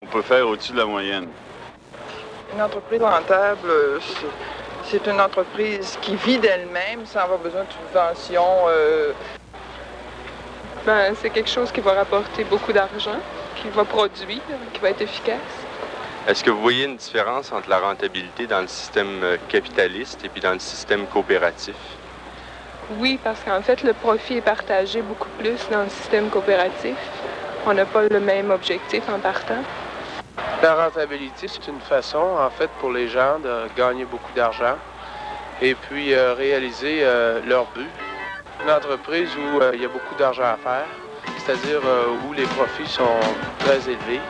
On peut faire au-dessus de la moyenne. Une entreprise rentable, c'est une entreprise qui vit d'elle-même sans avoir besoin de subventions. C'est quelque chose qui va rapporter beaucoup d'argent, qui va produire, qui va être efficace. Est-ce que vous voyez une différence entre la rentabilité dans le système capitaliste et puis dans le système coopératif? Oui, parce qu'en fait, le profit est partagé beaucoup plus dans le système coopératif. On n'a pas le même objectif en partant. La rentabilité, c'est une façon, en fait, pour les gens de gagner beaucoup d'argent et puis réaliser leur but. Une entreprise où il y a beaucoup d'argent à faire, c'est-à-dire où les profits sont très élevés.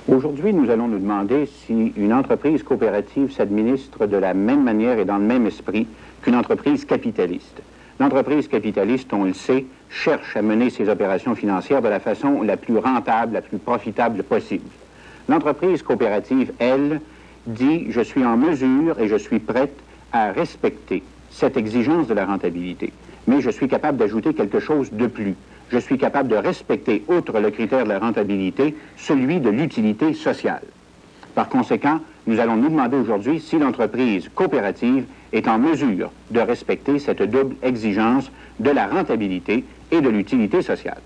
Aujourd'hui, nous allons nous demander si une entreprise coopérative s'administre de la même manière et dans le même esprit qu'une entreprise capitaliste. L'entreprise capitaliste, on le sait, cherche à mener ses opérations financières de la façon la plus rentable, la plus profitable possible. L'entreprise coopérative, elle, dit « je suis en mesure et je suis prête à respecter cette exigence de la rentabilité, mais je suis capable d'ajouter quelque chose de plus. Je suis capable de respecter, outre le critère de la rentabilité, celui de l'utilité sociale. » Par conséquent, nous allons nous demander aujourd'hui si l'entreprise coopérative est en mesure de respecter cette double exigence de la rentabilité et de l'utilité sociale.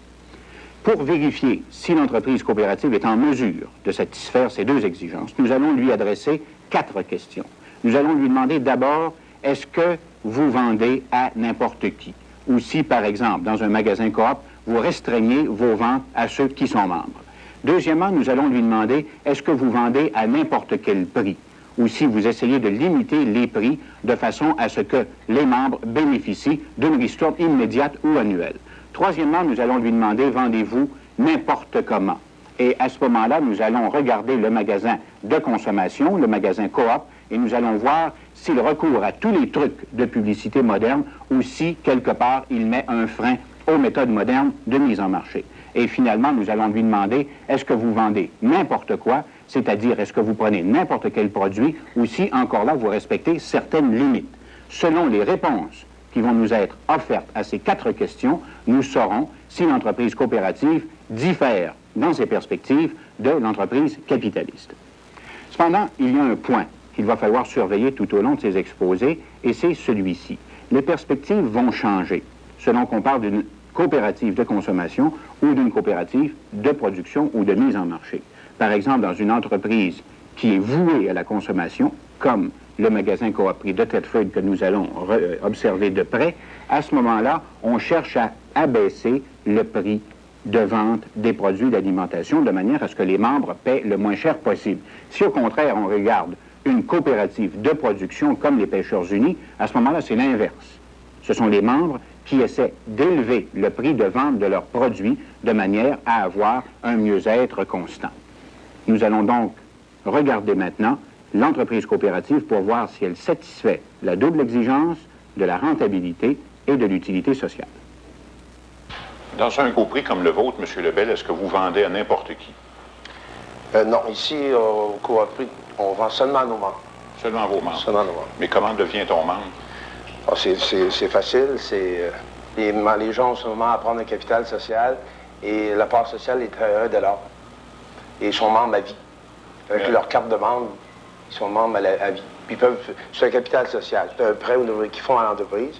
Pour vérifier si l'entreprise coopérative est en mesure de satisfaire ces deux exigences, nous allons lui adresser 4 questions. Nous allons lui demander d'abord, est-ce que vous vendez à n'importe qui? Ou si, par exemple, dans un magasin coop, vous restreignez vos ventes à ceux qui sont membres. Deuxièmement, nous allons lui demander, est-ce que vous vendez à n'importe quel prix? Ou si vous essayez de limiter les prix de façon à ce que les membres bénéficient d'une ristourne immédiate ou annuelle. Troisièmement, nous allons lui demander, vendez-vous n'importe comment? Et à ce moment-là, nous allons regarder le magasin de consommation, le magasin coop, et nous allons voir s'il recourt à tous les trucs de publicité moderne ou si, quelque part, il met un frein aux méthodes modernes de mise en marché. Et finalement, nous allons lui demander, est-ce que vous vendez n'importe quoi, c'est-à-dire est-ce que vous prenez n'importe quel produit, ou si, encore là, vous respectez certaines limites. Selon les réponses qui vont nous être offertes à ces 4 questions, nous saurons si l'entreprise coopérative diffère dans ses perspectives de l'entreprise capitaliste. Cependant, il y a un point qu'il va falloir surveiller tout au long de ces exposés, et c'est celui-ci. Les perspectives vont changer selon qu'on parle d'une coopérative de consommation ou d'une coopérative de production ou de mise en marché. Par exemple, dans une entreprise qui est vouée à la consommation, comme le magasin Coop-Prix de Thetford que nous allons observer de près, à ce moment-là, on cherche à abaisser le prix de vente des produits d'alimentation de manière à ce que les membres paient le moins cher possible. Si au contraire, on regarde une coopérative de production comme les Pêcheurs Unis, à ce moment-là, c'est l'inverse. Ce sont les membres qui essaient d'élever le prix de vente de leurs produits de manière à avoir un mieux-être constant. Nous allons donc regarder maintenant l'entreprise coopérative pour voir si elle satisfait la double exigence de la rentabilité et de l'utilité sociale. Dans un coprix comme le vôtre, M. Lebel, est-ce que vous vendez à n'importe qui? Non, ici, au Coop-Prix, on vend seulement à nos membres. Seulement à vos membres? Seulement à nos membres. Mais comment devient-on membre? Oh, c'est facile. Les gens ont en ce moment à prendre un capital social et la part sociale est à $1. Et ils sont membres à vie. Avec leur carte de membre, ils sont membres à vie. Puis c'est un capital social. C'est un prêt qu'ils font à l'entreprise.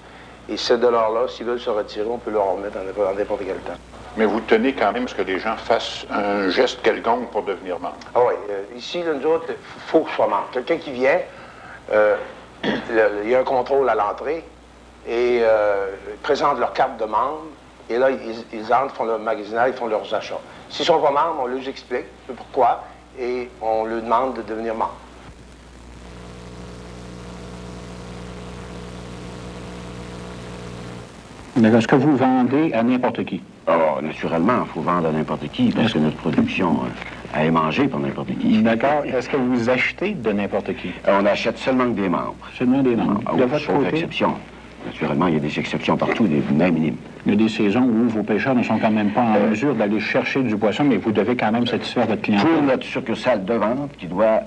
Et ce $-là, s'ils veulent se retirer, on peut leur remettre en n'importe quel temps. Mais vous tenez quand même à ce que les gens fassent un geste quelconque pour devenir membre. Ah oui. Ici, là, nous autres, il faut que je sois membre. Quelqu'un qui vient, il y a un contrôle à l'entrée et ils présentent leur carte de membre. Et là, ils entrent, font leur magasinage, ils font leurs achats. S'ils ne sont pas membres, on leur explique pourquoi et on leur demande de devenir membre. D'accord. Est-ce que vous vendez à n'importe qui? Alors, naturellement, il faut vendre à n'importe qui parce que notre production elle est mangée par n'importe qui. D'accord. Est-ce que vous achetez de n'importe qui? On achète seulement que des membres. Seulement des membres. Ah, De oui, votre sauf côté, exception. Naturellement, il y a des exceptions partout, des minimes. il y a des saisons où vos pêcheurs ne sont quand même pas en mesure d'aller chercher du poisson, mais vous devez quand même satisfaire votre clientèle. Pour notre succursale de vente qui doit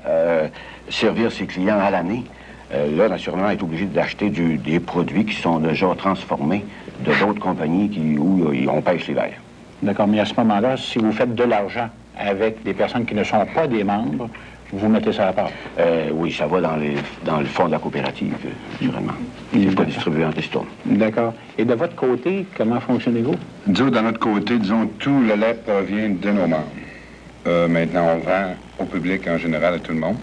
servir ses clients à l'année, là, naturellement, on est obligé d'acheter des produits qui sont déjà transformés de d'autres compagnies où on pêche l'hiver. D'accord, mais à ce moment-là, si vous faites de l'argent avec des personnes qui ne sont pas des membres, vous mettez ça à part. Oui, ça va dans le fond de la coopérative, naturellement. Il n'est pas distribué en ristourne. D'accord. Et de votre côté, comment fonctionnez-vous? Disons, de notre côté, disons, tout le lait provient de nos membres. Maintenant, on vend au public en général, à tout le monde.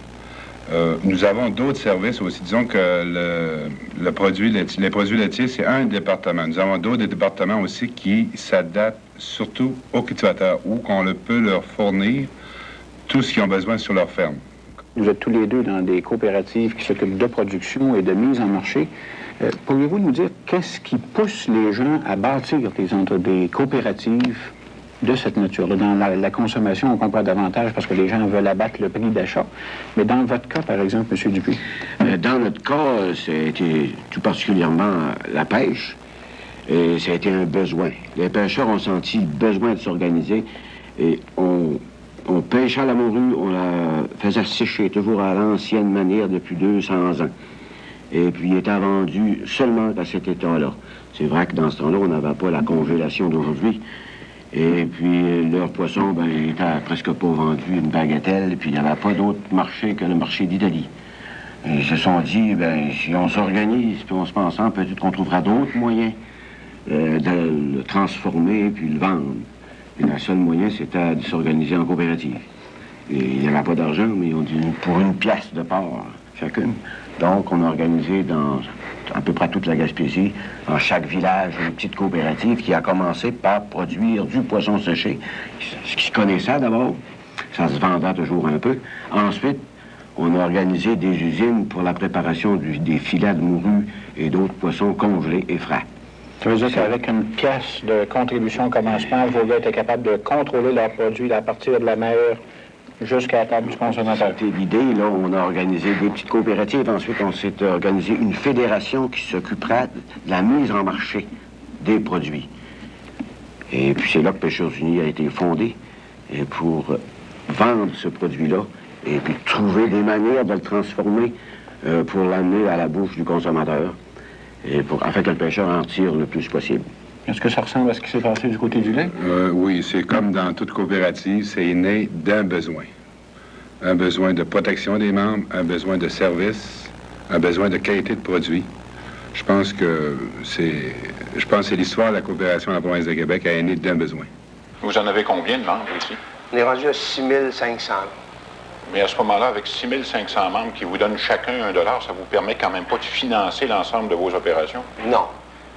Nous avons d'autres services aussi. Disons que les produits laitiers, c'est un département. Nous avons d'autres départements aussi qui s'adaptent surtout aux cultivateurs ou qu'on peut leur fournir tout ce qu'ils ont besoin sur leur ferme. Vous êtes tous les deux dans des coopératives qui s'occupent de production et de mise en marché. Pourriez-vous nous dire qu'est-ce qui pousse les gens à bâtir des coopératives de cette nature-là? Dans la consommation, on comprend davantage parce que les gens veulent abattre le prix d'achat. Mais dans votre cas, par exemple, M. Dupuis? Dans notre cas, c'était tout particulièrement la pêche. Et ça a été un besoin. Les pêcheurs ont senti le besoin de s'organiser et on pêchait à la morue, on la faisait sécher toujours à l'ancienne manière depuis 200 ans. Et puis il était vendu seulement à cet état-là. C'est vrai que dans ce temps-là, on n'avait pas la congélation d'aujourd'hui. Et puis leur poisson, il était presque pas vendu une bagatelle, et puis il n'y avait pas d'autre marché que le marché d'Italie. Ils se sont dit, si on s'organise, puis on se met ensemble, peut-être qu'on trouvera d'autres moyens de le transformer puis le vendre. Et le seul moyen, c'était de s'organiser en coopérative. Et il n'y avait pas d'argent, mais on dit pour une pièce de part chacune. Donc, on a organisé dans à peu près toute la Gaspésie, dans chaque village, une petite coopérative qui a commencé par produire du poisson séché, ce qui se connaissait d'abord. Ça se vendait toujours un peu. Ensuite, on a organisé des usines pour la préparation des filets de morue et d'autres poissons congelés et frais. Ça veut dire qu'avec une pièce de contribution au commencement, vos gars étaient capables de contrôler leurs produits à partir de la mer jusqu'à la table du consommateur. C'était l'idée, là, on a organisé des petites coopératives. Ensuite, on s'est organisé une fédération qui s'occupera de la mise en marché des produits. Et puis c'est là que Pêcheurs Unis a été fondé pour vendre ce produit-là et puis trouver des manières de le transformer pour l'amener à la bouche du consommateur. Afin que le pêcheur en tire le plus possible. Est-ce que ça ressemble à ce qui s'est passé du côté du lait? Oui, c'est comme dans toute coopérative, c'est né d'un besoin. Un besoin de protection des membres, un besoin de service, un besoin de qualité de produit. Je pense que c'est l'histoire de la coopération dans la province de Québec, elle est née d'un besoin. Vous en avez combien de membres ici? On est rendu à 6500. Mais à ce moment-là, avec 6500 membres qui vous donnent chacun $1, ça vous permet quand même pas de financer l'ensemble de vos opérations? Non.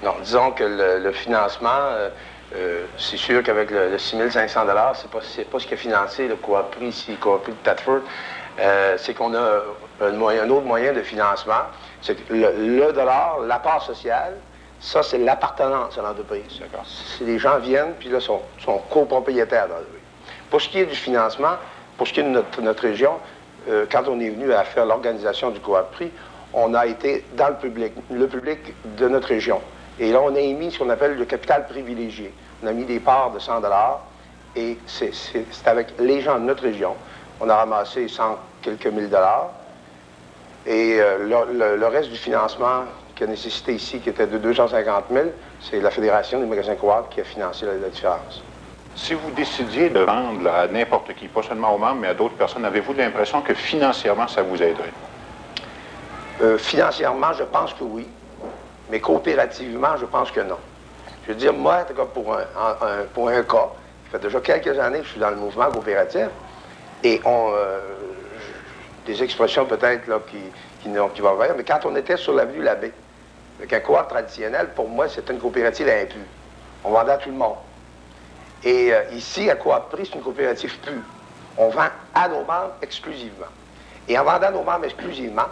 Non, disons que le financement, c'est sûr qu'avec le 6500 c'est pas ce qui a financé le Coopri ici, le Coopri de Thetford. C'est qu'on a un autre moyen de financement. C'est que le dollar, la part sociale, ça, c'est l'appartenance à l'entreprise. D'accord. Si les gens viennent, puis là, sont copropriétaires de l'entreprise. Pour ce qui est du financement, pour ce qui est de notre région, quand on est venu à faire l'organisation du Coopri, on a été dans le public de notre région. Et là, on a émis ce qu'on appelle le capital privilégié. On a mis des parts de 100 $, et c'est avec les gens de notre région. On a ramassé quelques mille dollars. Et le reste du financement qui a nécessité ici, qui était de 250 000, c'est la Fédération des magasins Coop qui a financé la différence. Si vous décidiez de vendre à n'importe qui, pas seulement aux membres, mais à d'autres personnes, avez-vous l'impression que financièrement, ça vous aiderait? Financièrement, je pense que oui. Mais coopérativement, je pense que non. Je veux dire, moi, pour un cas, ça fait déjà quelques années que je suis dans le mouvement coopératif, et des expressions peut-être là qui vont venir, mais quand on était sur l'avenue Labbé, avec un coop traditionnel, pour moi, c'était une coopérative impure. On vendait à tout le monde. Et ici, à Coop-Prix, c'est une coopérative pure. On vend à nos membres exclusivement. Et en vendant à nos membres exclusivement,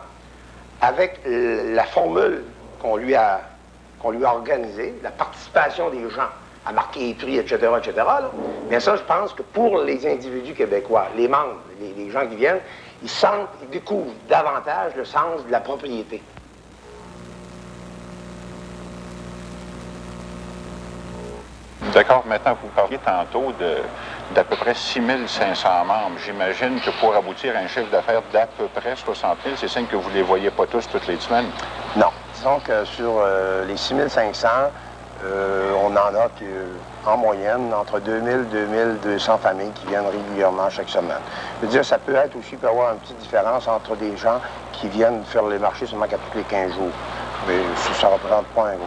avec la formule qu'on qu'on lui a organisé, la participation des gens à marquer les prix, etc., là. Mais ça, je pense que pour les individus québécois, les membres, les gens qui viennent, ils découvrent davantage le sens de la propriété. D'accord. Maintenant, vous parliez tantôt d'à peu près 6 500 membres. J'imagine que pour aboutir à un chiffre d'affaires d'à peu près 60 000, c'est simple que vous ne les voyez pas tous toutes les semaines? Non. Disons que sur les 6 500, on en a en moyenne entre 2000 et 2200 familles qui viennent régulièrement chaque semaine. Je veux dire, ça peut être aussi, peut y avoir une petite différence entre des gens qui viennent faire les marchés seulement qu'à tous les 15 jours. Mais ça ne représente pas un...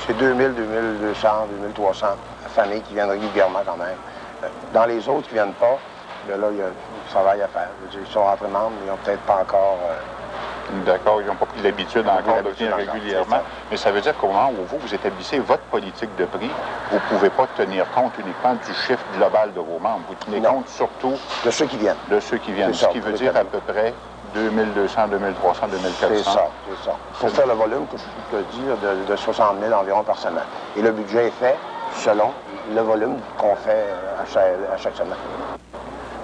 C'est 2000, 2200, 2300 familles qui viennent régulièrement quand même. Dans les autres qui ne viennent pas, bien là, il y a du travail à faire. Je veux dire, ils sont rentrés membres, mais ils n'ont peut-être pas encore... D'accord, ils n'ont pas pris l'habitude encore de venir régulièrement. Mais ça veut dire qu'au moment où vous établissez votre politique de prix, vous ne pouvez pas tenir compte uniquement du chiffre global de vos membres. Vous tenez compte surtout... de ceux qui viennent. De ceux qui viennent, ce qui veut dire à peu près 2200, 2300, 2400. C'est ça. Pour faire le volume, que je peux te dire, de 60 000 environ par semaine. Et le budget est fait selon le volume qu'on fait à chaque semaine.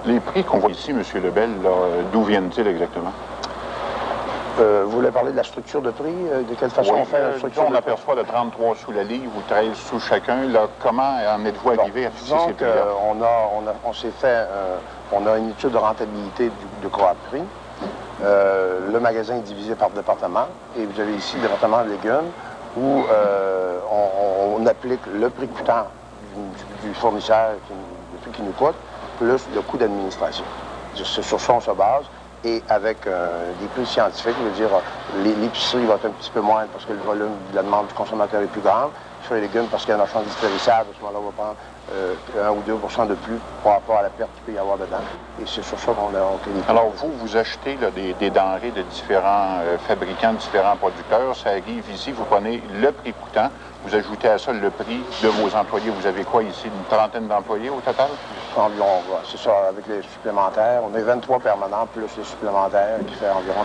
Les prix qu'on voit ici, M. Lebel, d'où viennent-ils exactement? Vous voulez parler de la structure de prix? De quelle façon on fait la structure? On aperçoit le 33 sous la livre ou 13 sous chacun. Là, comment en êtes-vous arrivé à fixer ces prix-là? On s'est fait... on a une étude de rentabilité de Coop Prix. Le magasin est divisé par département. Et vous avez ici le département de légumes où on applique le prix coûtant du fournisseur, le prix qui nous coûte, plus le coût d'administration. Sur ça, on se base. Et avec des prix scientifiques, je veux dire, l'épicerie va être un petit peu moins parce que le volume de la demande du consommateur est plus grand. Sur les légumes, parce qu'il y a une marchandise périssable, à ce moment-là, on va prendre 1 ou 2 % de plus par rapport à la perte qu'il peut y avoir dedans. Et c'est sur ça qu'on fait des prix. Alors, vous achetez là, des denrées de différents fabricants, différents producteurs. Ça arrive ici, vous prenez le prix coûtant, vous ajoutez à ça le prix de vos employés. Vous avez quoi ici, une trentaine d'employés au total? Environ, c'est ça, avec les supplémentaires. On est 23 permanents, plus les supplémentaires, qui fait environ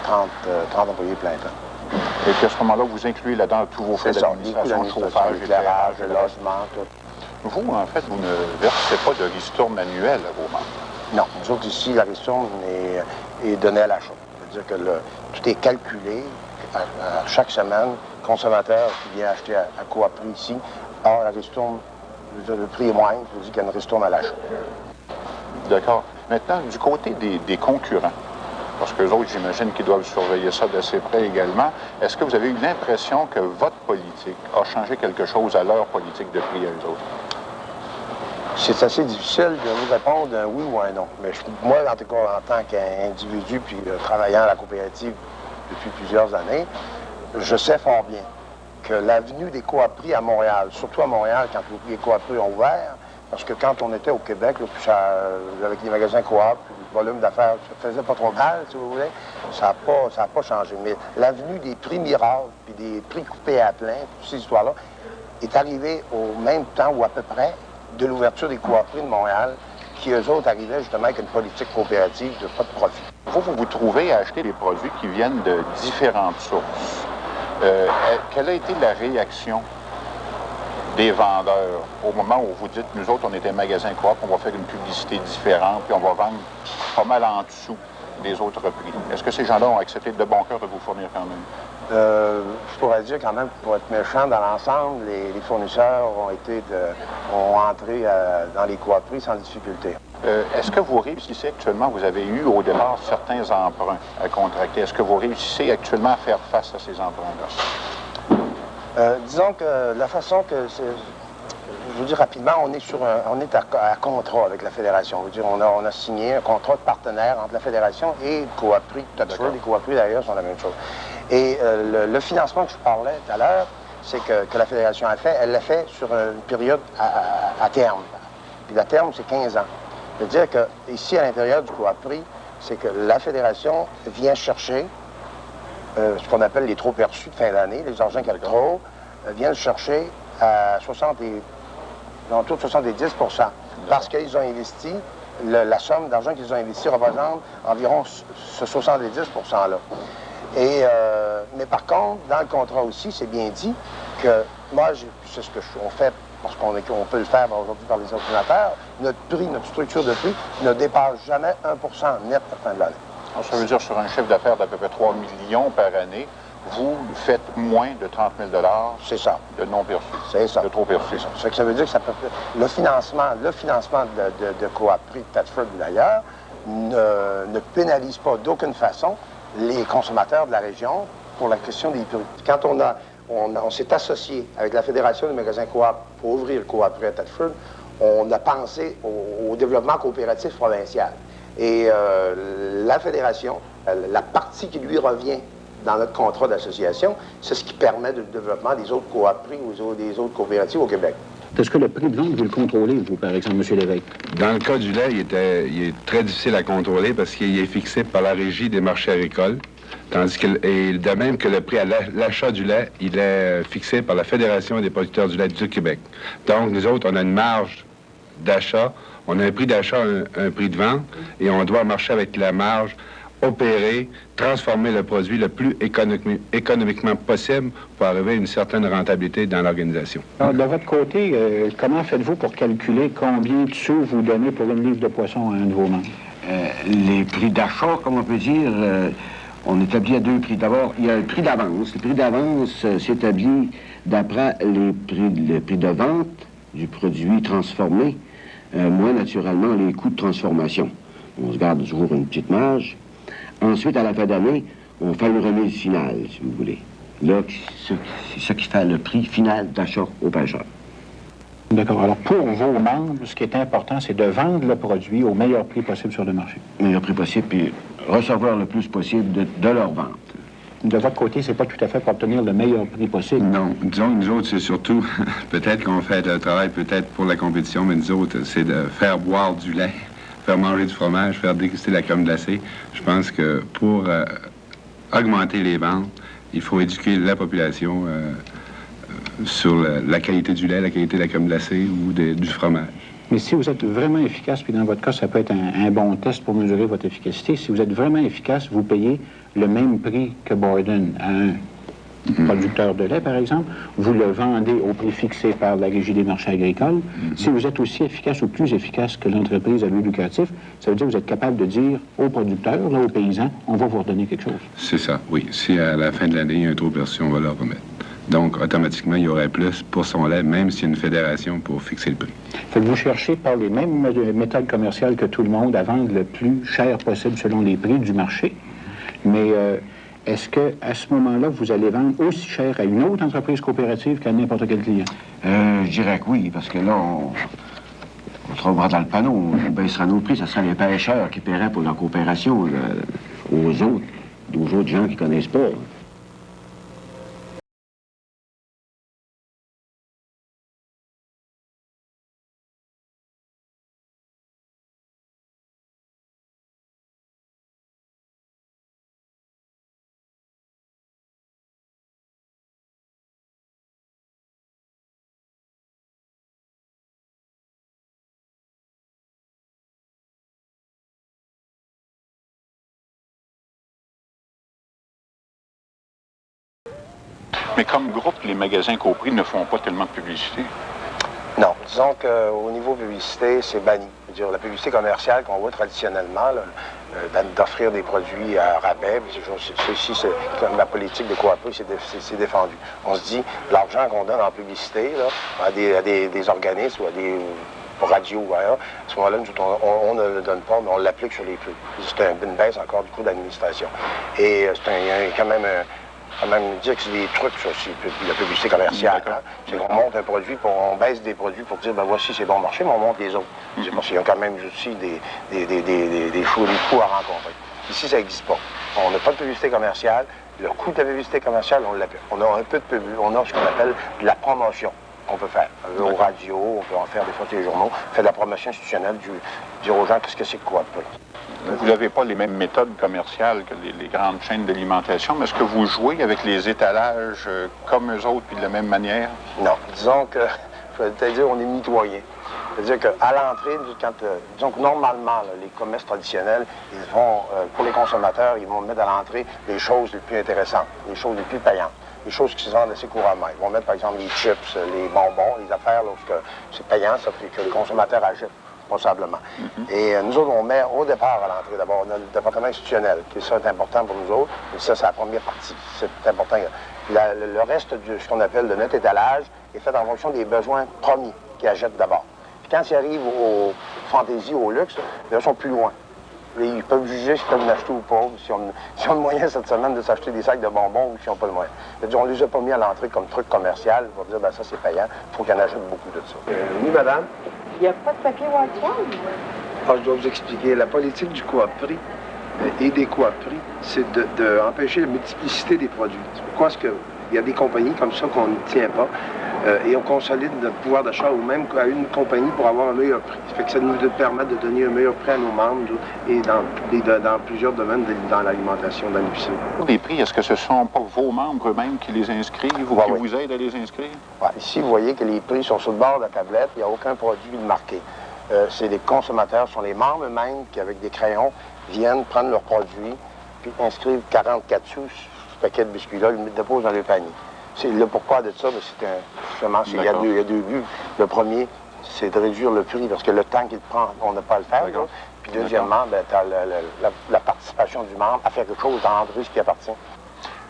30 employés plein temps. Et qu'à ce moment-là, vous incluez là-dedans tous vos frais d'administration, chauffage, éclairage, logement, tout. Vous, en fait, vous ne versez pas de ristourne annuelle à vos membres? Non. Nous autres, ici, la ristourne est donnée à l'achat. C'est-à-dire que tout est calculé à chaque semaine. Le consommateur qui vient acheter à Coop Prix ici, or la ristourne, le prix est moindre, je vous dis qu'il y a une ristourne à l'achat. D'accord. Maintenant, du côté des concurrents, parce qu'eux autres, j'imagine qu'ils doivent surveiller ça d'assez près également, est-ce que vous avez eu l'impression que votre politique a changé quelque chose à leur politique de prix à eux autres? C'est assez difficile de vous répondre un oui ou un non. Mais moi, en tout cas, en tant qu'individu puis travaillant à la coopérative depuis plusieurs années, je sais fort bien que l'avenue des Coop Prix à Montréal, surtout à Montréal, quand les Coop Prix ont ouvert, parce que quand on était au Québec, là, avec les magasins Coop, le volume d'affaires, ça faisait pas trop mal, si vous voulez. Ça n'a pas changé. Mais l'avenue des prix miracles, puis des prix coupés à plein, toutes ces histoires-là, est arrivée au même temps ou à peu près de l'ouverture des Coop Prix de Montréal, qui, eux autres, arrivaient justement avec une politique coopérative de pas de profit. Vous vous trouvez à acheter des produits qui viennent de différentes sources. Quelle a été la réaction des vendeurs au moment où vous dites, nous autres, on est un magasin Coop, on va faire une publicité différente, puis on va vendre pas mal en dessous des autres prix. Est-ce que ces gens-là ont accepté de bon cœur de vous fournir quand même? Je pourrais dire quand même, pour être méchant dans l'ensemble, les fournisseurs ont entré dans les Coop Prix sans difficulté. Est-ce que vous réussissez actuellement, vous avez eu au départ certains emprunts à contracter, est-ce que vous réussissez actuellement à faire face à ces emprunts-là? Disons que la façon que je vous dis rapidement, on est à contrat avec la Fédération. Je veux dire, on a signé un contrat de partenaire entre la Fédération et Coop Prix. Toutefois, les Coop Prix, d'ailleurs, sont la même chose. Et le financement que je parlais tout à l'heure, c'est que la Fédération a fait, elle l'a fait sur une période à terme. Puis la terme, c'est 15 ans. C'est-à-dire qu'ici, à l'intérieur du Coop Prix, c'est que la Fédération vient chercher ce qu'on appelle les trop perçus de fin d'année, les argents qu'elle trop, viennent chercher à 70 %. Parce qu'ils ont investi, la somme d'argent qu'ils ont investi représente environ ce 70 %-là. Mais par contre, dans le contrat aussi, c'est bien dit que moi, c'est ce qu'on fait parce qu'on peut le faire aujourd'hui par les ordinateurs. Notre prix, notre structure de prix ne dépasse jamais 1% net à la fin de l'année. Alors, ça veut dire sur un chiffre d'affaires d'à peu près 3 millions par année, vous faites moins de 30 000 c'est ça. De non perçus. C'est ça. De trop perçus. Ça veut dire que ça peut, le financement de Coop Prix de Thetford d'ailleurs ne pénalise pas d'aucune façon les consommateurs de la région pour la question des prix. Quand on s'est associé avec la Fédération des magasins Coop pour ouvrir Coop Prix à Thetford, on a pensé au développement coopératif provincial. Et la Fédération, la partie qui lui revient dans notre contrat d'association, c'est ce qui permet le développement des autres Coop Prix ou des autres coopératives au Québec. Est-ce que le prix de vente, vous le contrôlez, vous, par exemple, M. Lévesque? Dans le cas du lait, il est très difficile à contrôler parce qu'il est fixé par la Régie des marchés agricoles. Tandis que, et de même que le prix à l'achat du lait, il est fixé par la Fédération des producteurs du lait du Québec. Donc, nous autres, on a une marge d'achat, on a un prix d'achat, un prix de vente, et on doit marcher avec la marge, opérer, transformer le produit le plus économiquement possible pour arriver à une certaine rentabilité dans l'organisation. Alors, de votre côté, comment faites-vous pour calculer combien de sous vous donnez pour une livre de poisson à un de vos membres? Les prix d'achat, comme on peut dire, on établit à deux prix. D'abord, il y a le prix d'avance. Le prix d'avance s'établit d'après le prix de vente du produit transformé, moins naturellement les coûts de transformation. On se garde toujours une petite marge. Ensuite, à la fin d'année, on fait une remise finale, si vous voulez. Là, c'est ça qui fait le prix final d'achat aux pêcheurs. D'accord. Alors, pour vos membres, ce qui est important, c'est de vendre le produit au meilleur prix possible sur le marché. Meilleur prix possible, puis recevoir le plus possible de leur vente. De votre côté, c'est pas tout à fait pour obtenir le meilleur prix possible. Non. Disons que nous autres, c'est surtout, peut-être qu'on fait le travail peut-être pour la compétition, mais nous autres, c'est de faire boire du lait, faire manger du fromage, faire déguster la crème glacée. Je pense que pour augmenter les ventes, il faut éduquer la population sur la qualité du lait, la qualité de la crème glacée ou du fromage. Mais si vous êtes vraiment efficace, puis dans votre cas, ça peut être un bon test pour mesurer votre efficacité, si vous êtes vraiment efficace, vous payez le même prix que Borden à un producteur de lait, par exemple, vous le vendez au prix fixé par la Régie des marchés agricoles. Si vous êtes aussi efficace ou plus efficace que l'entreprise à but lucratif, ça veut dire que vous êtes capable de dire aux producteurs, là, aux paysans, on va vous redonner quelque chose. C'est ça, oui. Si à la fin de l'année, il y a un trop perçu, on va leur remettre. Donc, automatiquement, il y aurait plus pour son lait, même s'il y a une fédération pour fixer le prix. Fait que vous cherchez par les mêmes méthodes commerciales que tout le monde à vendre le plus cher possible selon les prix du marché. Mais est-ce qu'à ce moment-là, vous allez vendre aussi cher à une autre entreprise coopérative qu'à n'importe quel client? Je dirais que oui, parce que là, on trouvera dans le panneau, on baissera nos prix. Ce sera les pêcheurs qui paieraient pour leur coopération aux autres gens qui ne connaissent pas. Mais comme groupe, les magasins Coprix ne font pas tellement de publicité. Non. Disons qu'au niveau publicité, c'est banni. Je veux dire, la publicité commerciale qu'on voit traditionnellement, d'offrir des produits à rabais, ceci, c'est comme la politique de Coop, c'est défendu. On se dit, l'argent qu'on donne en publicité là, à des organismes ou à des radios ou ailleurs, à ce moment-là, on ne le donne pas, mais on l'applique sur les prix. C'est une baisse encore du coût d'administration. Et il y a quand même dire que c'est des trucs, ça, c'est la publicité commerciale. Hein? C'est qu'on monte un produit, on baisse des produits pour dire, ben voici, c'est bon marché, mais on monte les autres. C'est parce qu'il y a quand même aussi des coûts à rencontrer. Ici, ça n'existe pas. On n'a pas de publicité commerciale. Le coût de la publicité commerciale, on l'appelle. On a un peu de publicité, on a ce qu'on appelle de la promotion qu'on peut faire. Aux radios, on peut en faire des fois sur les journaux. On fait de la promotion institutionnelle, dire aux gens qu'est-ce que c'est que Coop. Vous n'avez pas les mêmes méthodes commerciales que les grandes chaînes d'alimentation, mais est-ce que vous jouez avec les étalages comme eux autres, puis de la même manière? Non. Disons que, je vais te dire, on est mitoyen. C'est-à-dire qu'à l'entrée, disons que normalement, là, les commerces traditionnels, ils vont, pour les consommateurs, ils vont mettre à l'entrée les choses les plus intéressantes, les choses les plus payantes. des choses qui se vendent assez couramment. Ils vont mettre, par exemple, les chips, les bonbons, les affaires, lorsque c'est payant, ça, puis que le consommateur achète, possiblement. Et nous autres, on met au départ à l'entrée, d'abord, on a le département institutionnel, qui ça est important pour nous autres, et ça, c'est la première partie. C'est important. Le reste de ce qu'on appelle le net étalage est fait en fonction des besoins premiers qu'ils achètent d'abord. Puis quand ils arrivent aux fantaisies, au luxe, là, ils sont plus loin. Ils peuvent juger s'ils peuvent l'acheter ou pas, s'ils ont le moyen cette semaine de s'acheter des sacs de bonbons ou s'ils n'ont pas le moyen. On ne les a pas mis à l'entrée comme truc commercial pour dire, ben ça c'est payant, il faut qu'ils en achètent beaucoup de ça. Oui, madame? Il n'y a pas de papier Watchman? Ah, je dois vous expliquer. La politique du coop-prix et des coop-prix, c'est d'empêcher la multiplicité des produits. Pourquoi est-ce qu'il y a des compagnies comme ça qu'on ne tient pas et on consolide notre pouvoir d'achat ou même à une compagnie pour avoir un meilleur prix. Ça fait que ça nous permet de donner un meilleur prix à nos membres et dans plusieurs domaines dans l'alimentation, dans l'épicerie. Les prix, est-ce que ce sont pas vos membres eux-mêmes qui les inscrivent ou qui vous aident à les inscrire? Ouais, ici, vous voyez que les prix sont sur le bord de la tablette. Il n'y a aucun produit marqué. C'est les consommateurs, ce sont les membres eux-mêmes qui, avec des crayons, viennent prendre leurs produits puis inscrivent 44 sous ce paquet de biscuits-là, ils le déposent dans le panier. Le pourquoi de ça, il y a deux buts. Le premier, c'est de réduire le prix, parce que le temps qu'il prend, on n'a pas à le faire. Puis deuxièmement, tu as la participation du membre à faire quelque chose dans l'entreprise qui appartient.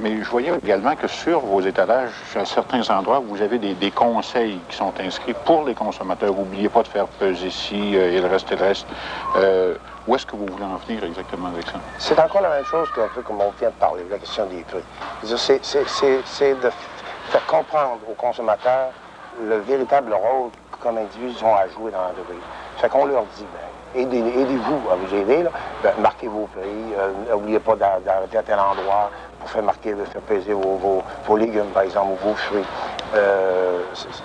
Mais je voyais également que sur vos étalages, à certains endroits, vous avez des conseils qui sont inscrits pour les consommateurs. N'oubliez pas de faire peser ici et le reste et le reste. Où est-ce que vous voulez en venir exactement avec ça? C'est encore la même chose qu'un peu comme on vient de parler, la question des prix. C'est de faire comprendre aux consommateurs le véritable rôle comme individus ils ont à jouer dans l'entreprise. Fait qu'on leur dit, aidez-vous à vous aider, là. Marquez vos prix, n'oubliez pas d'arrêter à tel endroit pour faire peser vos légumes, par exemple, ou vos fruits.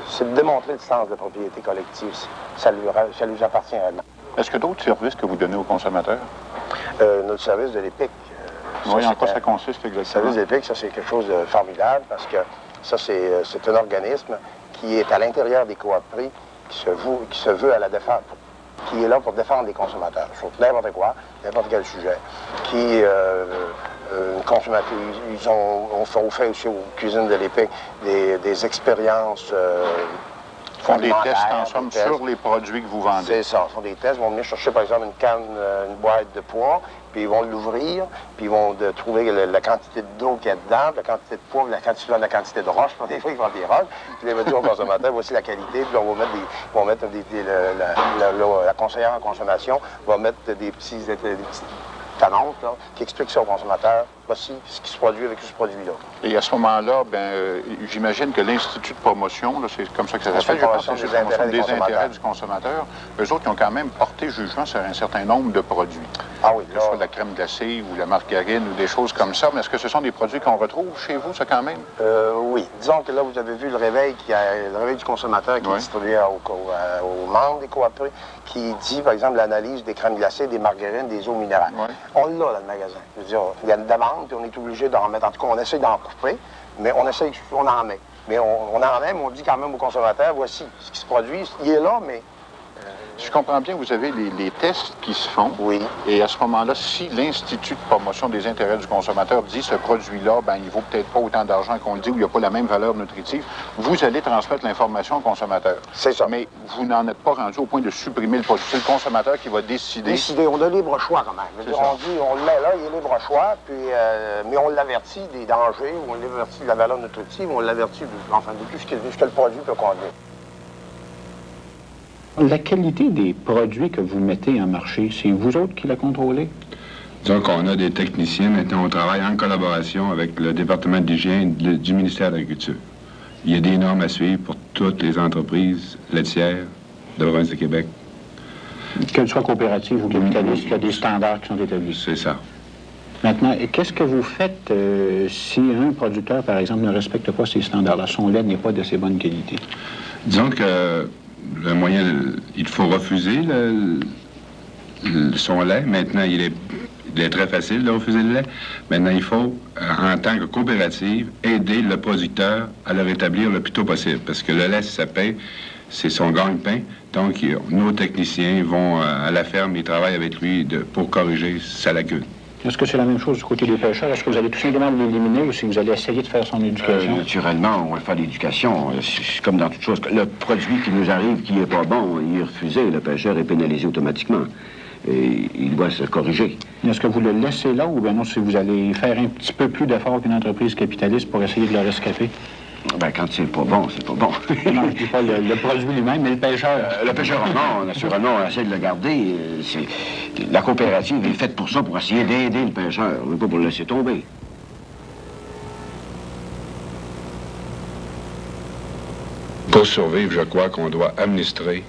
C'est de démontrer le sens de la propriété collective. Ça lui appartient réellement. Est-ce que d'autres services que vous donnez aux consommateurs? Notre service de l'EPIC. Oui, en quoi ça consiste exactement? Le service de l'EPIC, ça c'est quelque chose de formidable parce que ça c'est un organisme qui est à l'intérieur des coop-prix, qui se veut à la défense, qui est là pour défendre les consommateurs sur n'importe quoi, n'importe quel sujet, qui consommateurs, on fait aussi aux cuisines de l'EPIC des expériences font des tests en somme sur les produits que vous vendez. C'est ça, ils font des tests. Ils vont venir chercher, par exemple, une boîte de poivre, puis ils vont l'ouvrir, puis ils vont trouver la quantité d'eau qu'il y a dedans, la quantité de poivre, la quantité de roche. Des fois, ils vendent des roches, puis les dire aux consommateurs, voici la qualité, puis on va mettre la conseillère en consommation va mettre des petites annonces là, qui expliquent ça aux consommateurs. Voici ce qui se produit avec ce produit-là. Et à ce moment-là, j'imagine que l'Institut de promotion, c'est comme ça que ça s'appelle, des intérêts du consommateur, eux autres, ils ont quand même porté jugement sur un certain nombre de produits. Ah oui, que ce soit la crème glacée ou la margarine ou des choses comme ça. Mais est-ce que ce sont des produits qu'on retrouve chez vous, ça, quand même? Oui. Disons que là, vous avez vu le réveil du consommateur qui est distribué aux membres des coop-prix, qui dit, par exemple, l'analyse des crèmes glacées, des margarines, des eaux minérales. Ouais. On l'a dans le magasin. Je veux dire, il y a une demande, puis on est obligé d'en mettre. En tout cas, on essaie d'en couper, mais on en met. Mais on en met, mais on dit quand même aux consommateurs, voici ce qui se produit. Il est là, mais... Si je comprends bien, vous avez les tests qui se font. Oui. Et à ce moment-là, si l'Institut de promotion des intérêts du consommateur dit ce produit-là, il vaut peut-être pas autant d'argent qu'on le dit ou il n'y a pas la même valeur nutritive, vous allez transmettre l'information au consommateur. C'est ça. Mais vous n'en êtes pas rendu au point de supprimer le produit. C'est le consommateur qui va décider. On a libre choix quand même. On le met là, il est libre choix, puis, mais on l'avertit des dangers, on l'avertit de la valeur nutritive, on l'avertit de tout ce que le produit peut contenir. La qualité des produits que vous mettez en marché, c'est vous autres qui la contrôlez? Disons qu'on a des techniciens. Maintenant, on travaille en collaboration avec le département d'hygiène du ministère de l'Agriculture. Il y a des normes à suivre pour toutes les entreprises laitières de la province de Québec. Qu'elles soient coopératives ou capitalistes, il y a des standards qui sont établis. C'est ça. Maintenant, qu'est-ce que vous faites si un producteur, par exemple, ne respecte pas ces standards-là? Son lait n'est pas de assez bonne qualité. Disons que le moyen, il faut refuser son lait. Maintenant, il est très facile de refuser le lait. Maintenant, il faut, en tant que coopérative, aider le producteur à le rétablir le plus tôt possible. Parce que le lait, si ça paye, c'est son gagne-pain. Donc, nos techniciens vont à la ferme et travaillent avec lui pour corriger sa lacune. Est-ce que c'est la même chose du côté des pêcheurs? Est-ce que vous allez tout simplement l'éliminer ou si vous allez essayer de faire son éducation? Naturellement, on va faire l'éducation. C'est comme dans toute chose. Le produit qui nous arrive qui n'est pas bon, il est refusé. Le pêcheur est pénalisé automatiquement. Et il doit se corriger. Est-ce que vous le laissez là ou bien non, si vous allez faire un petit peu plus d'efforts qu'une entreprise capitaliste pour essayer de le rescaper? Ben, quand c'est pas bon, c'est pas bon. Non, je dis pas le produit lui-même, mais le pêcheur. Le pêcheur, non, naturellement, on essaie de le garder. La coopérative est faite pour ça, pour essayer d'aider le pêcheur, mais pas pour le laisser tomber. Pour survivre, je crois qu'on doit administrer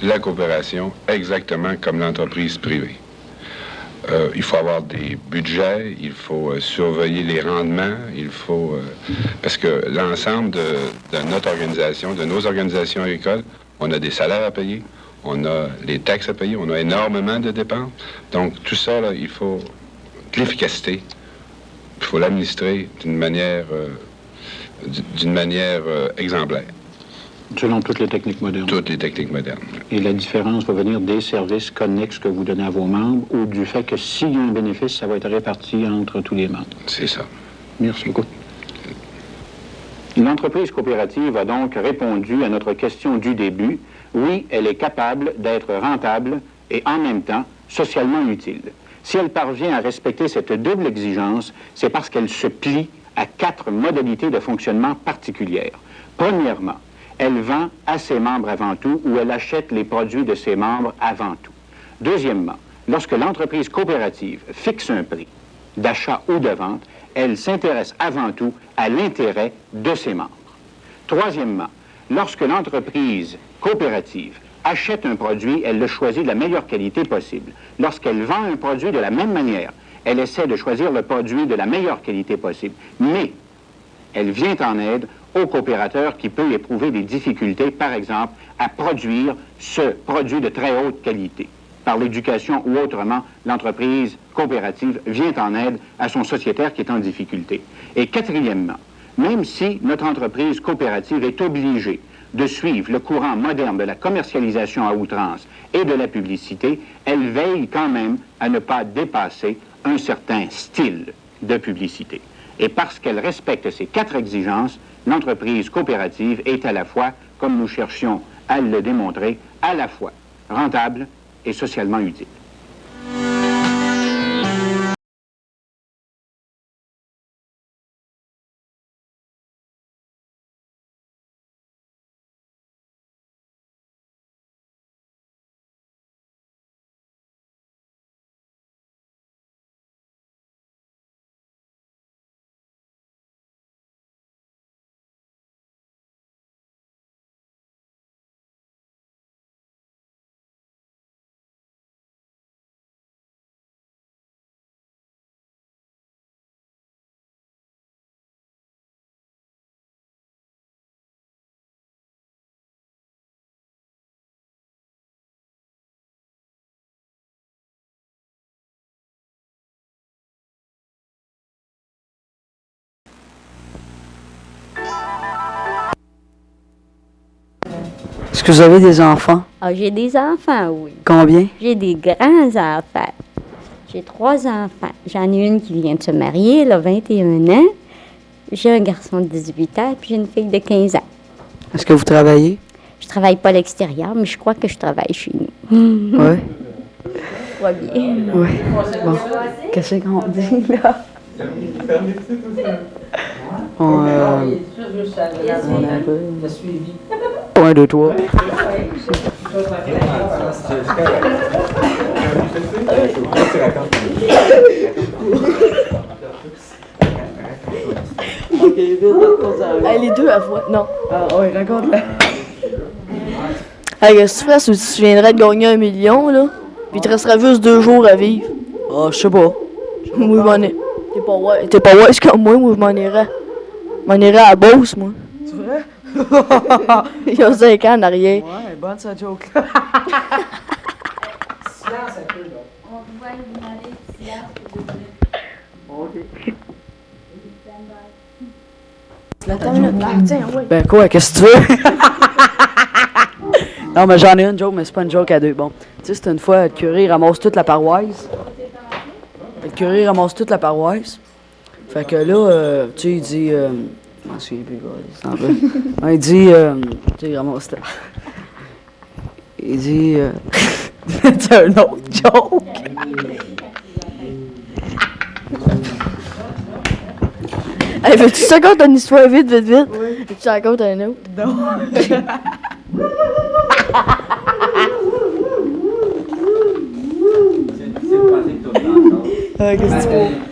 la coopération exactement comme l'entreprise privée. Il faut avoir des budgets, il faut surveiller les rendements, il faut... parce que l'ensemble de notre organisation, de nos organisations agricoles, on a des salaires à payer, on a les taxes à payer, on a énormément de dépenses. Donc tout ça, là, il faut de l'efficacité. Il faut l'administrer d'une manière exemplaire. Selon toutes les techniques modernes. Toutes les techniques modernes. Et la différence va venir des services connexes que vous donnez à vos membres ou du fait que s'il y a un bénéfice, ça va être réparti entre tous les membres. C'est ça. Merci beaucoup. L'entreprise coopérative a donc répondu à notre question du début. Oui, elle est capable d'être rentable et en même temps socialement utile. Si elle parvient à respecter cette double exigence, c'est parce qu'elle se plie à 4 modalités de fonctionnement particulières. Premièrement, elle vend à ses membres avant tout ou elle achète les produits de ses membres avant tout. Deuxièmement, lorsque l'entreprise coopérative fixe un prix d'achat ou de vente, elle s'intéresse avant tout à l'intérêt de ses membres. Troisièmement, lorsque l'entreprise coopérative achète un produit, elle le choisit de la meilleure qualité possible. Lorsqu'elle vend un produit de la même manière, elle essaie de choisir le produit de la meilleure qualité possible. Mais elle vient en aide au coopérateur qui peut éprouver des difficultés, par exemple, à produire ce produit de très haute qualité. Par l'éducation ou autrement, l'entreprise coopérative vient en aide à son sociétaire qui est en difficulté. Et quatrièmement, même si notre entreprise coopérative est obligée de suivre le courant moderne de la commercialisation à outrance et de la publicité, elle veille quand même à ne pas dépasser un certain style de publicité. Et parce qu'elle respecte ces 4 exigences, l'entreprise coopérative est à la fois, comme nous cherchions à le démontrer, à la fois rentable et socialement utile. Est-ce que vous avez des enfants? Ah, j'ai des enfants, oui. Combien? J'ai des grands enfants. J'ai 3 enfants. J'en ai une qui vient de se marier, elle a 21 ans. J'ai un garçon de 18 ans, puis j'ai une fille de 15 ans. Est-ce que vous travaillez? Je travaille pas à l'extérieur, mais je crois que je travaille chez nous. Oui. Va bien. Oui. Bon. Qu'est-ce qu'on dit, là? On a 1, 2, 3. Hey, les deux à voix, non. Ah oui, raconte-la. Hey, qu'est-ce que tu ferais si tu viendrais de gagner 1 million, là? Puis il te resterait juste 2 jours à vivre. Ah, je sais pas. Moi, je m'en ai. T'es pas wise comme moi, je m'en irais. Je m'en irais à Beauce, moi. C'est vrai? Il y a 5 ans en arrière. Ouais, bonne cette joke-là. Silence un peu, là. On pouvait vous demander silence, s'il vous plaît. OK. Tiens, ouais. Ben quoi, qu'est-ce que tu veux? Non, mais j'en ai une joke, mais c'est pas une joke à deux. Bon, tu sais, c'est une fois, le curé ramasse toute la paroisse. Le curé ramasse toute la paroisse. Fait que là, tu sais, il dit... je m'en souviens plus, c'est un peu. Il dit... tu sais, il ramasse tout. Il dit... c'est un autre joke. Hey, veux-tu ça raconter une histoire vite? Oui. Tu racontes un autre? Non.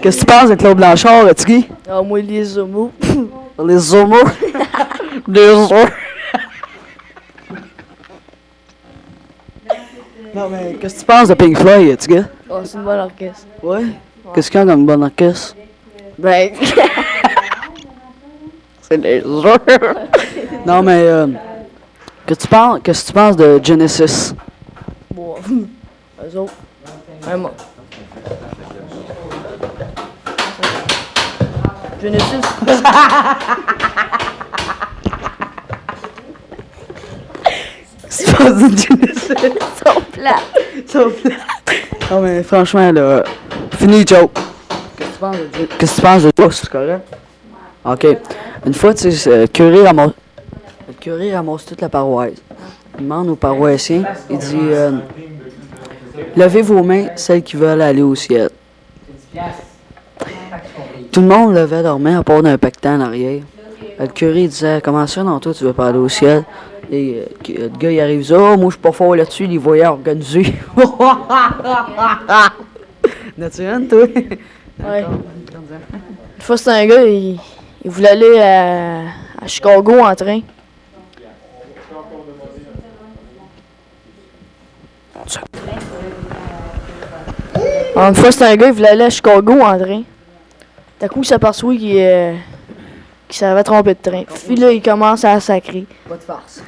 Qu'est-ce que tu penses de Claude Blanchard, Atiky? Ah, moi, les homos. Les homos? Les homos? Non, mais qu'est-ce que tu penses de Pink Floyd, Atiky? Oh, c'est une bonne orchestre. Ouais? Qu'est-ce qu'il y a comme bonne orchestre? Ben... C'est les homos! Non, mais... qu'est-ce que tu penses de Genesis? Bon, eux autres. Vraiment. Genesis. Qu'est-ce que tu penses de Genesis? Ils sont plates. Non, mais franchement, là, fini joke. Qu'est-ce que tu penses de toi, c'est correct? OK. Une fois, tu sais, le curé ramasse toute la paroisse. Il demande aux paroissiens, il dit levez vos mains, celles qui veulent aller au ciel. Tout le monde levait leurs mains à part d'un pactant en arrière. Le curé disait comment ça, non, toi, tu veux pas aller au ciel? Et le gars, il arrive, oh, moi, je suis pas fort là-dessus, les voyants organisés. N'as-tu une, toi? Ouais. Une fois, c'était un gars, il voulait aller à Chicago en train. Une fois, c'était un gars, il voulait aller à Chicago en train. D'un coup, il s'aperçoit qu'il s'avait trompé de train. Puis là, il commence à sacrer. Pas de farce.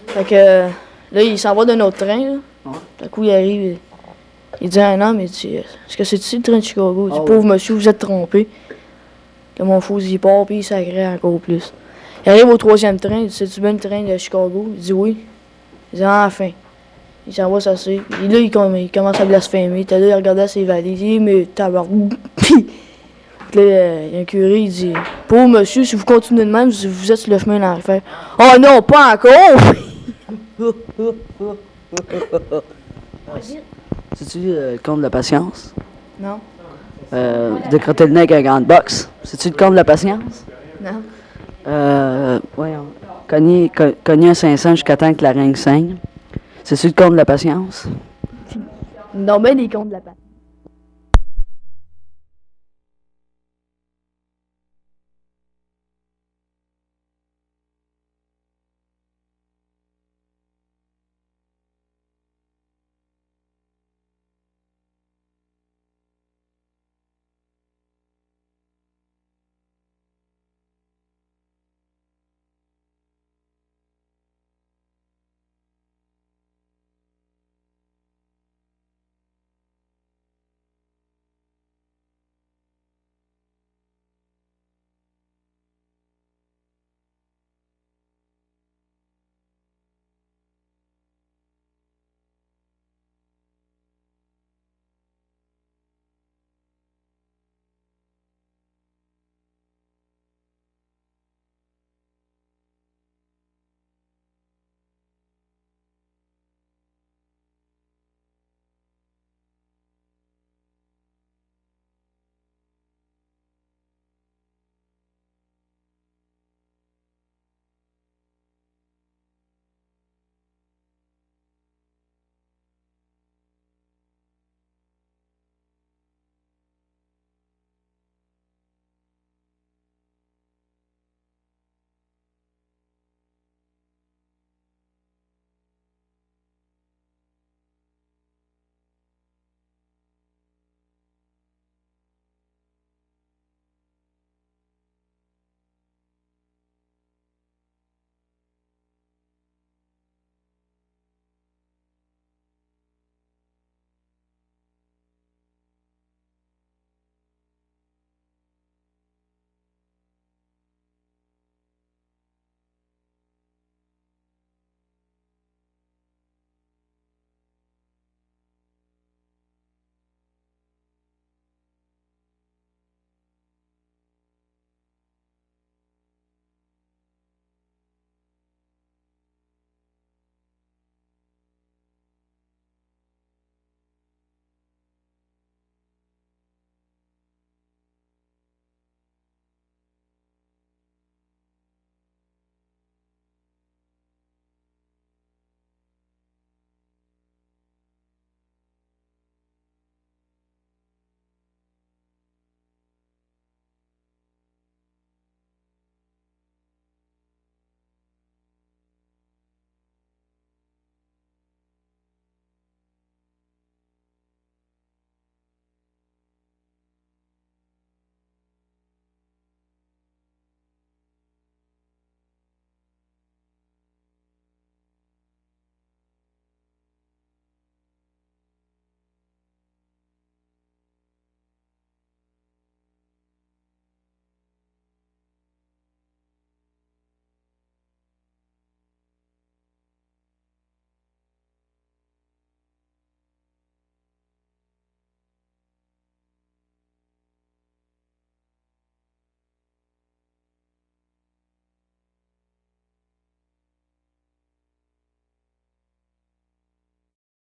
Fait que là, il s'en va d'un autre train. Là. Ouais. D'un coup, il arrive. Il dit à un homme, il dit, est-ce que c'est ici le train de Chicago? Il dit, Oh, pauvre monsieur, vous êtes trompé. Que mon faux y part, puis il sacrait encore plus. Il arrive au 3e train, il dit, c'est-tu bien le train de Chicago? Il dit oui. Il dit, enfin. Il s'en va s'asseoir. Et là, il commence à blasphémer. T'as là, il regardait ses valises. Il dit, mais tabarnak. Puis là, il y a un curé, il dit, pauvre monsieur, si vous continuez de même, vous êtes sur le chemin de l'enfer. Oh non, pas encore! C'est-tu le conte de la patience? Non. Décroter le nez avec un grande box. C'est-tu le conte de la patience? Non. Voyons. Cogner un 500 jusqu'à temps que la ringue saigne. C'est-tu le conte de la patience? Non, ben les comptes de la patte.